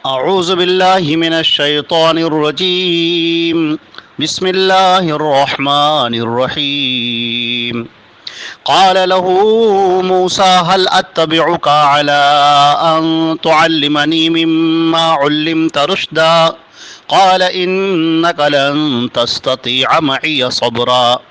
أعوذ بالله من الشيطان الرجيم. بسم الله الرحمن الرحيم. قال له موسى هل أتبعك على أن تعلمني مما علمت رشدا قال إنك لن تستطيع معي صبرا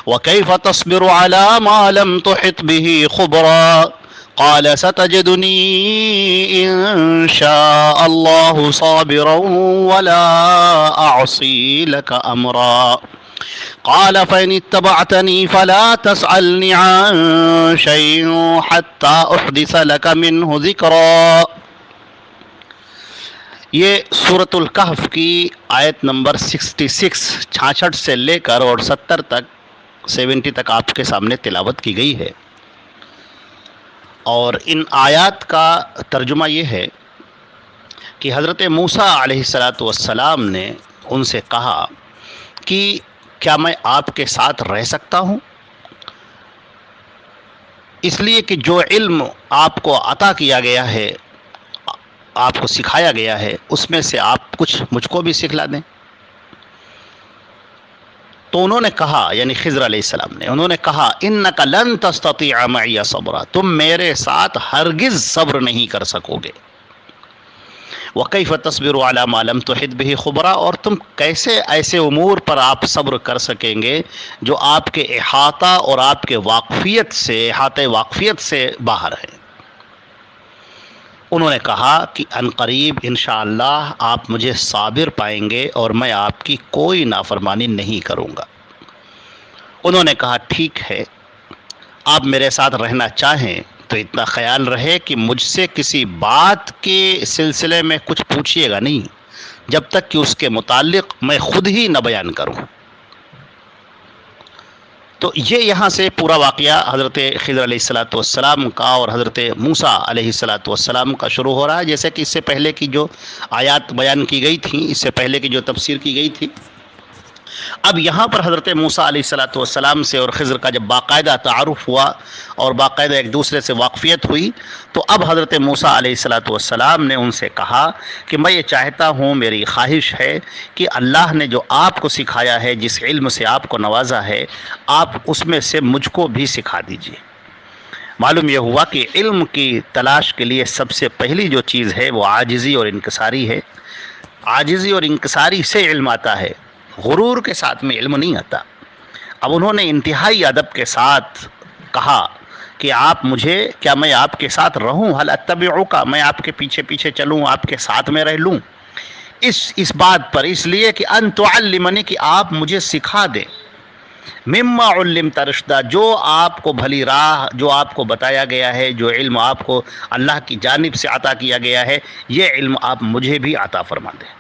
وكيف تصبر على ما لم تحط به خبرا قال ستجدني إن شاء الله صابرا ولا أعصي لك أمرا قال فإن اتبعتني فلا تسألني عن شيء حتى أحدث لك منه ذكرا. یہ سورۃ الکہف کی آیت نمبر 66 سے لے کر اور 70 تک آپ کے سامنے تلاوت کی گئی ہے. اور ان آیات کا ترجمہ یہ ہے کہ حضرت موسیٰ علیہ السلام نے ان سے کہا کہ کیا میں آپ کے ساتھ رہ سکتا ہوں؟ اس لیے کہ جو علم آپ کو عطا کیا گیا ہے، آپ کو سکھایا گیا ہے، اس میں سے آپ کچھ مجھ کو بھی سکھلا دیں. تو انہوں نے کہا، یعنی خضر علیہ السلام نے، انہوں نے کہا انک لن تستطیع معی صبرا، تم میرے ساتھ ہرگز صبر نہیں کر سکو گے. وکیف تصبر علی ما لم تحط به خبرا، اور تم کیسے ایسے امور پر آپ صبر کر سکیں گے جو آپ کے احاطہ اور آپ کے احاطہ واقفیت سے باہر ہے. انہوں نے کہا کہ ان قریب انشاءاللہ آپ مجھے صابر پائیں گے اور میں آپ کی کوئی نافرمانی نہیں کروں گا. انہوں نے کہا ٹھیک ہے، آپ میرے ساتھ رہنا چاہیں تو اتنا خیال رہے کہ مجھ سے کسی بات کے سلسلے میں کچھ پوچھیے گا نہیں جب تک کہ اس کے متعلق میں خود ہی نہ بیان کروں. تو یہ یہاں سے پورا واقعہ حضرت خضر علیہ السلام کا اور حضرت موسیٰ علیہ السلام کا شروع ہو رہا ہے. جیسے کہ اس سے پہلے کی جو آیات بیان کی گئی تھیں، اس سے پہلے کی جو تفسیر کی گئی تھی، اب یہاں پر حضرت موسیٰ علیہ السلام سے اور خضر کا جب باقاعدہ تعارف ہوا اور باقاعدہ ایک دوسرے سے واقفیت ہوئی، تو اب حضرت موسیٰ علیہ السلام نے ان سے کہا کہ میں یہ چاہتا ہوں، میری خواہش ہے کہ اللہ نے جو آپ کو سکھایا ہے، جس علم سے آپ کو نوازا ہے، آپ اس میں سے مجھ کو بھی سکھا دیجیے. معلوم یہ ہوا کہ علم کی تلاش کے لیے سب سے پہلی جو چیز ہے وہ عاجزی اور انکساری ہے. عاجزی اور انکساری سے علم آتا ہے، غرور کے ساتھ میں علم نہیں آتا. اب انہوں نے انتہائی ادب کے ساتھ کہا کہ کیا میں آپ کے ساتھ رہوں؟ حل اتبعک، میں آپ کے پیچھے پیچھے چلوں، آپ کے ساتھ میں رہ لوں؟ اس بات پر، اس لیے کہ ان تعلمنی، کہ آپ مجھے سکھا دیں، مما علمت رشدا، جو آپ کو بھلی راہ، جو آپ کو بتایا گیا ہے، جو علم آپ کو اللہ کی جانب سے عطا کیا گیا ہے، یہ علم آپ مجھے بھی عطا فرما دیں.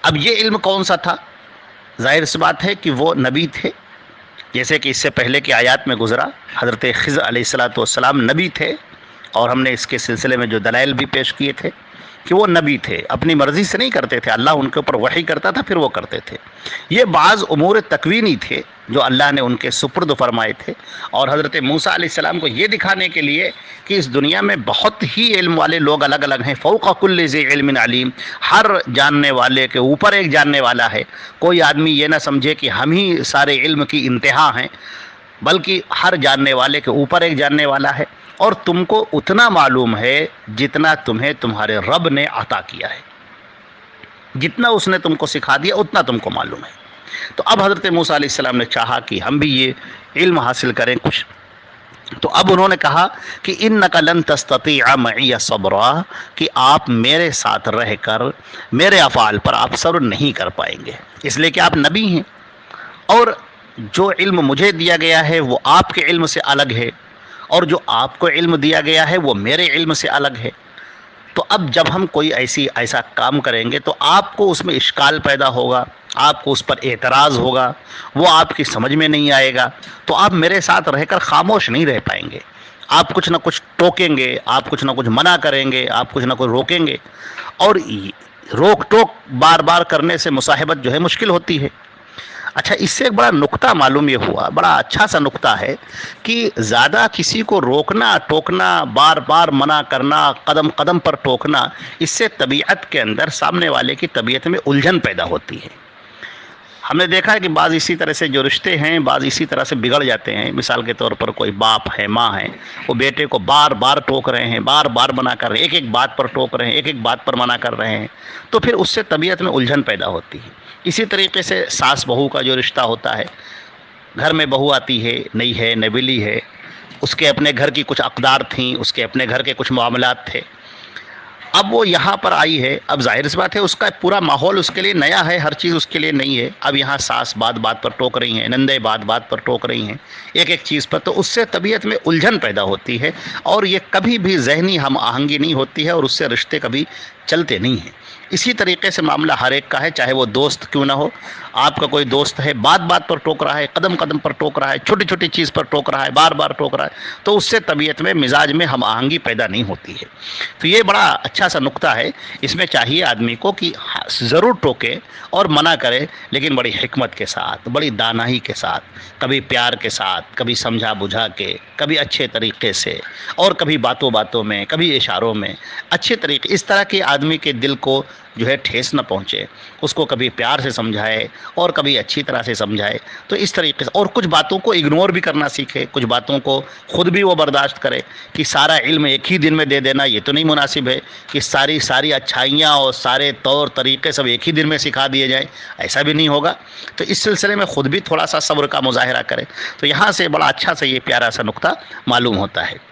اب یہ علم کون سا تھا؟ ظاہر سی بات ہے کہ وہ نبی تھے. جیسے کہ اس سے پہلے کی آیات میں گزرا، حضرت خضر علیہ السلام نبی تھے، اور ہم نے اس کے سلسلے میں جو دلائل بھی پیش کیے تھے کہ وہ نبی تھے، اپنی مرضی سے نہیں کرتے تھے، اللہ ان کے اوپر وحی کرتا تھا، پھر وہ کرتے تھے. یہ بعض امور تکوینی تھے جو اللہ نے ان کے سپرد فرمائے تھے. اور حضرت موسیٰ علیہ السلام کو یہ دکھانے کے لیے کہ اس دنیا میں بہت ہی علم والے لوگ الگ الگ ہیں، فوق کل ذی علم علیم، ہر جاننے والے کے اوپر ایک جاننے والا ہے. کوئی آدمی یہ نہ سمجھے کہ ہم ہی سارے علم کی انتہا ہیں، بلکہ ہر جاننے والے کے اوپر ایک جاننے والا ہے. اور تم کو اتنا معلوم ہے جتنا تمہیں تمہارے رب نے عطا کیا ہے، جتنا اس نے تم کو سکھا دیا اتنا تم کو معلوم ہے. تو اب حضرت موسیٰ علیہ السلام نے چاہا کہ ہم بھی یہ علم حاصل کریں کچھ. تو اب انہوں نے کہا کہ انک لن تستطیع معی صبرا، کہ آپ میرے ساتھ رہ کر میرے افعال پر آپ صبر نہیں کر پائیں گے، اس لیے کہ آپ نبی ہیں، اور جو علم مجھے دیا گیا ہے وہ آپ کے علم سے الگ ہے، اور جو آپ کو علم دیا گیا ہے وہ میرے علم سے الگ ہے. تو اب جب ہم کوئی ایسا کام کریں گے تو آپ کو اس میں اشکال پیدا ہوگا، آپ کو اس پر اعتراض ہوگا، وہ آپ کی سمجھ میں نہیں آئے گا، تو آپ میرے ساتھ رہ کر خاموش نہیں رہ پائیں گے. آپ کچھ نہ کچھ ٹوکیں گے، آپ کچھ نہ کچھ منع کریں گے، آپ کچھ نہ کچھ روکیں گے، اور روک ٹوک بار بار کرنے سے مصاحبت جو ہے مشکل ہوتی ہے. اچھا، اس سے ایک بڑا نقطہ معلوم یہ ہوا، بڑا اچھا سا نقطہ ہے کہ زیادہ کسی کو روکنا ٹوکنا، بار بار منع کرنا، قدم قدم پر ٹوکنا، اس سے طبیعت کے اندر، سامنے والے کی طبیعت میں الجھن پیدا ہوتی ہے۔ ہم نے دیکھا ہے کہ بعض اسی طرح سے جو رشتے ہیں، بعض اسی طرح سے بگڑ جاتے ہیں۔ مثال کے طور پر کوئی باپ ہے، ماں ہے، وہ بیٹے کو بار بار ٹوک رہے ہیں، بار بار منع کر رہے ہیں، ایک ایک بات پر ٹوک رہے ہیں، ایک ایک بات پر منع کر رہے ہیں، تو پھر اس سے طبیعت میں الجھن پیدا ہوتی ہے۔ اسی طریقے سے ساس بہو کا جو رشتہ ہوتا ہے، گھر میں بہو آتی ہے، نئی ہے، نویلی ہے، اس کے اپنے گھر کی کچھ اقدار تھیں، اس کے اپنے گھر کے کچھ معاملات تھے، اب وہ یہاں پر آئی ہے، اب ظاہر سی بات ہے اس کا پورا ماحول اس کے لیے نیا ہے، ہر چیز اس کے لیے نئی ہے۔ اب یہاں ساس بات بات پر ٹوک رہی ہیں، نندے بات بات پر ٹوک رہی ہیں، ایک ایک چیز پر، تو اس سے طبیعت میں الجھن پیدا ہوتی ہے، اور یہ کبھی بھی ذہنی ہم آہنگی نہیں ہوتی ہے، اور اس سے رشتے کبھی چلتے نہیں ہیں۔ اسی طریقے سے معاملہ ہر ایک کا ہے، چاہے وہ دوست کیوں نہ ہو۔ آپ کا کوئی دوست ہے، بات بات پر ٹوک رہا ہے، قدم قدم پر ٹوک رہا ہے، چھوٹی چھوٹی چیز پر ٹوک رہا ہے، بار بار ٹوک رہا ہے، تو اس سے طبیعت میں، مزاج میں ہم آہنگی پیدا نہیں ہوتی ہے۔ تو یہ بڑا اچھا سا نقطہ ہے، اس میں چاہیے آدمی کو کہ ضرور ٹوکے اور منع کرے، لیکن بڑی حکمت کے ساتھ، بڑی دانائی کے ساتھ، کبھی پیار کے ساتھ، کبھی سمجھا بجھا کے، کبھی اچھے طریقے سے، اور کبھی باتوں باتوں میں، کبھی اشاروں میں، اچھے طریقے، اس طرح کہ آدمی کے دل کو جو ہے ٹھیس نہ پہنچے، اس کو کبھی پیار سے سمجھائے اور کبھی اچھی طرح سے سمجھائے، تو اس طریقے سے، اور کچھ باتوں کو اگنور بھی کرنا سیکھے، کچھ باتوں کو خود بھی وہ برداشت کرے، کہ سارا علم ایک ہی دن میں دے دینا یہ تو نہیں مناسب ہے، کہ ساری اچھائیاں اور سارے طور طریقے سب ایک ہی دن میں سکھا دیے جائیں، ایسا بھی نہیں ہوگا۔ تو اس سلسلے میں خود بھی تھوڑا سا صبر کا مظاہرہ کرے۔ تو یہاں سے بڑا اچھا سا یہ پیارا سا نقطہ معلوم ہوتا ہے۔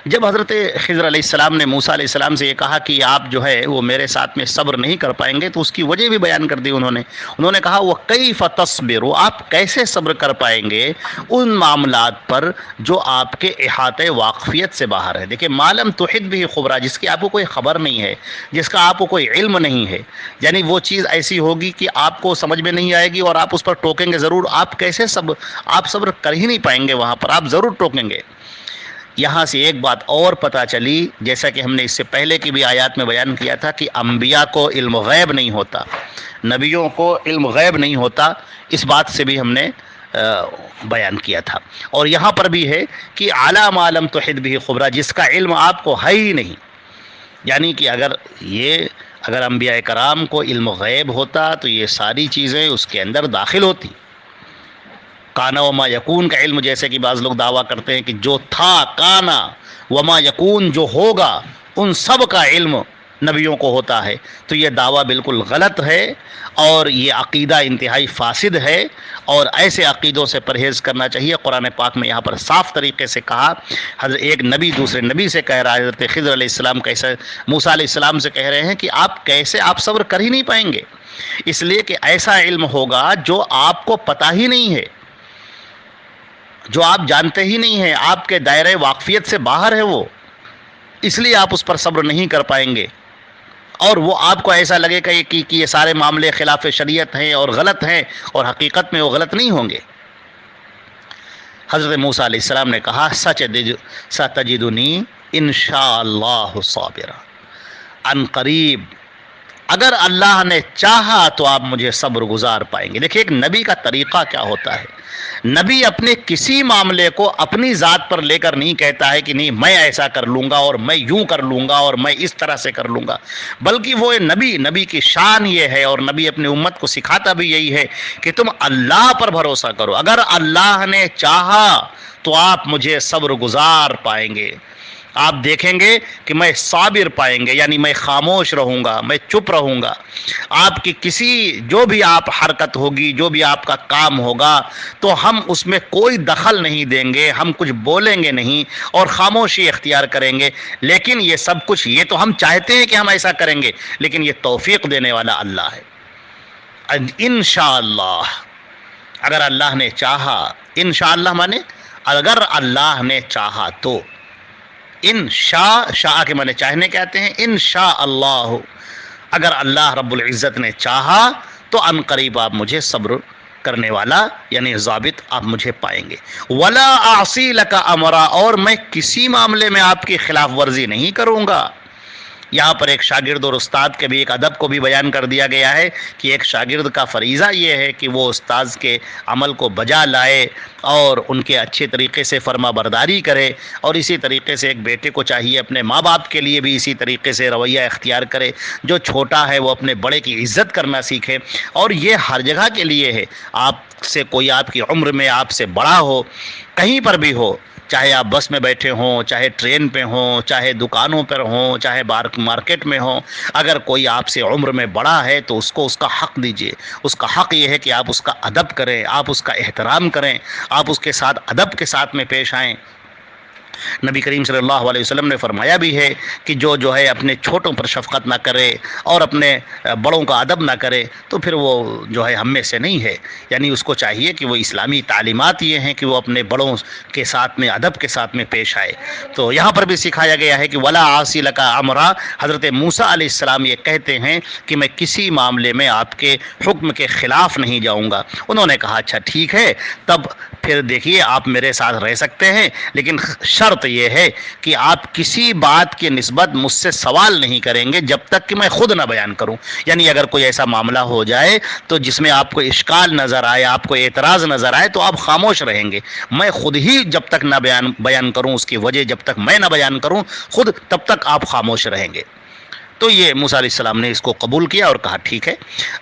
جب حضرت خضر علیہ السلام نے موسیٰ علیہ السلام سے یہ کہا کہ آپ جو ہے وہ میرے ساتھ میں صبر نہیں کر پائیں گے، تو اس کی وجہ بھی بیان کر دی انہوں نے کہا وہ کیف تصبر، آپ کیسے صبر کر پائیں گے ان معاملات پر جو آپ کے احاطے واقفیت سے باہر ہے۔ دیکھیں، ما لم تحط به خبرا، جس کی آپ کو کوئی خبر نہیں ہے، جس کا آپ کو کوئی علم نہیں ہے، یعنی وہ چیز ایسی ہوگی کہ آپ کو سمجھ میں نہیں آئے گی اور آپ اس پر ٹوکیں گے ضرور، آپ کیسے آپ صبر کر ہی نہیں پائیں گے، وہاں پر آپ ضرور ٹوکیں گے۔ یہاں سے ایک بات اور پتہ چلی، جیسا کہ ہم نے اس سے پہلے کی بھی آیات میں بیان کیا تھا، کہ انبیاء کو علم غیب نہیں ہوتا، نبیوں کو علم غیب نہیں ہوتا، اس بات سے بھی ہم نے بیان کیا تھا۔ اور یہاں پر بھی ہے کہ اعلیٰ ما لم تحط به خبرا، جس کا علم آپ کو ہے ہی نہیں، یعنی کہ اگر انبیاء کرام کو علم غیب ہوتا تو یہ ساری چیزیں اس کے اندر داخل ہوتی۔ کانا وما یکون کا علم، جیسے کہ بعض لوگ دعویٰ کرتے ہیں کہ جو تھا، کانا وما یکون، جو ہوگا، ان سب کا علم نبیوں کو ہوتا ہے، تو یہ دعویٰ بالکل غلط ہے، اور یہ عقیدہ انتہائی فاسد ہے، اور ایسے عقیدوں سے پرہیز کرنا چاہیے۔ قرآن پاک میں یہاں پر صاف طریقے سے کہا، حضرت ایک نبی دوسرے نبی سے کہہ رہا ہے، حضرت خضر علیہ السلام کیسے موسیٰ علیہ السلام سے کہہ رہے ہیں کہ آپ صبر کر ہی نہیں پائیں گے، اس لیے کہ ایسا علم ہوگا جو آپ کو پتہ ہی نہیں ہے، جو آپ جانتے ہی نہیں ہیں، آپ کے دائرۂ واقفیت سے باہر ہے وہ، اس لیے آپ اس پر صبر نہیں کر پائیں گے، اور وہ آپ کو ایسا لگے گا کہ یہ سارے معاملے خلاف شریعت ہیں اور غلط ہیں، اور حقیقت میں وہ غلط نہیں ہوں گے۔ حضرت موسیٰ علیہ السلام نے کہا ستجدنی انشاءاللہ صابرا، عن قریب، اگر اللہ نے چاہا تو آپ مجھے صبر گزار پائیں گے۔ دیکھیں، ایک نبی کا طریقہ کیا ہوتا ہے، نبی اپنے کسی معاملے کو اپنی ذات پر لے کر نہیں کہتا ہے کہ نہیں میں ایسا کر لوں گا اور میں یوں کر لوں گا اور میں اس طرح سے کر لوں گا، بلکہ وہ نبی کی شان یہ ہے، اور نبی اپنی امت کو سکھاتا بھی یہی ہے کہ تم اللہ پر بھروسہ کرو، اگر اللہ نے چاہا تو آپ مجھے صبر گزار پائیں گے، آپ دیکھیں گے کہ میں صابر پائیں گے، یعنی میں خاموش رہوں گا، میں چپ رہوں گا، آپ کی جو بھی آپ حرکت ہوگی، جو بھی آپ کا کام ہوگا، تو ہم اس میں کوئی دخل نہیں دیں گے، ہم کچھ بولیں گے نہیں، اور خاموشی اختیار کریں گے۔ لیکن یہ سب کچھ، یہ تو ہم چاہتے ہیں کہ ہم ایسا کریں گے، لیکن یہ توفیق دینے والا اللہ ہے۔ انشاءاللہ، اگر اللہ نے چاہا، انشاءاللہ مانے اگر اللہ نے چاہا تو، شاء کے معنی چاہنے کہتے ہیں، انشاءاللہ، اگر اللہ رب العزت نے چاہا تو ان قریب آپ مجھے صبر کرنے والا، یعنی ضابط، آپ مجھے پائیں گے۔ ولا اعصی لک امرا، اور میں کسی معاملے میں آپ کی خلاف ورزی نہیں کروں گا، یہاں پر ایک شاگرد اور استاد کے بھی ایک ادب کو بھی بیان کر دیا گیا ہے کہ ایک شاگرد کا فریضہ یہ ہے کہ وہ استاذ کے عمل کو بجا لائے اور ان کے اچھے طریقے سے فرما برداری کرے، اور اسی طریقے سے ایک بیٹے کو چاہیے اپنے ماں باپ کے لیے بھی اسی طریقے سے رویہ اختیار کرے، جو چھوٹا ہے وہ اپنے بڑے کی عزت کرنا سیکھے، اور یہ ہر جگہ کے لیے ہے۔ آپ سے کوئی آپ کی عمر میں آپ سے بڑا ہو، کہیں پر بھی ہو، چاہے آپ بس میں بیٹھے ہوں، چاہے ٹرین پہ ہوں، چاہے دکانوں پر ہوں، چاہے مارکیٹ میں ہوں، اگر کوئی آپ سے عمر میں بڑا ہے تو اس کو اس کا حق دیجیے۔ اس کا حق یہ ہے کہ آپ اس کا ادب کریں، آپ اس کا احترام کریں، آپ اس کے ساتھ ادب کے ساتھ میں پیش آئیں۔ نبی کریم صلی اللہ علیہ وسلم نے فرمایا بھی ہے کہ جو ہے اپنے چھوٹوں پر شفقت نہ کرے اور اپنے بڑوں کا ادب نہ کرے تو پھر وہ جو ہے ہم میں سے نہیں ہے۔ یعنی اس کو چاہیے کہ وہ اسلامی تعلیمات یہ ہیں کہ وہ اپنے بڑوں کے ساتھ میں ادب کے ساتھ میں پیش آئے۔ تو یہاں پر بھی سکھایا گیا ہے کہ ولا عاصی لک امرا، حضرت موسیٰ علیہ السلام یہ کہتے ہیں کہ میں کسی معاملے میں آپ کے حکم کے خلاف نہیں جاؤں گا۔ انہوں نے کہا اچھا ٹھیک ہے، تب پھر دیکھیے آپ میرے ساتھ رہ سکتے ہیں، لیکن شرط یہ ہے کہ آپ کسی بات کی نسبت مجھ سے سوال نہیں کریں گے جب تک کہ میں خود نہ بیان کروں۔ یعنی اگر کوئی ایسا معاملہ ہو جائے تو جس میں آپ کو اشکال نظر آئے، آپ کو اعتراض نظر آئے، تو آپ خاموش رہیں گے۔ میں خود ہی جب تک نہ بیان کروں، اس کی وجہ جب تک میں نہ بیان کروں خود، تب تک آپ خاموش رہیں گے۔ تو یہ موسیٰ علیہ السلام نے اس کو قبول کیا اور کہا ٹھیک ہے،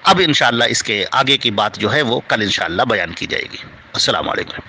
اب انشاءاللہ اس کے آگے کی بات جو ہے وہ کل انشاءاللہ بیان کی جائے گی۔ السلام علیکم۔